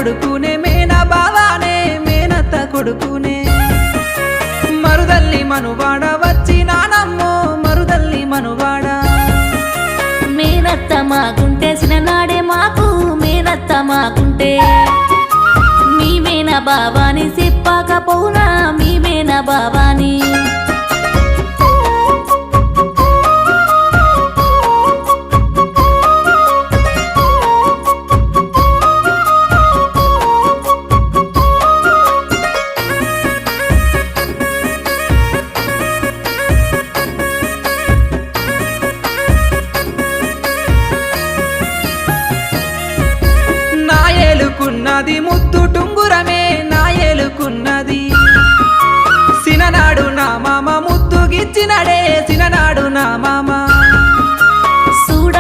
కొడుకునే మేన బావానే మేనత్త కొడుకునే మరుదల్లి మనువాడ వచ్చి నానమ్మో మరుదల్లి మనువాడ మేనత్త మాకుంటే చిన్ననాడే మాకు మేనత్త మాకుంటే మేమేన బావాని చెప్పకపోనా మేమేన బావాని నాయేలుకున్నది ముద్దు టుంగురమే నాయేలుకున్నది సిననాడు నా మామ ముద్దుగిచ్చినడే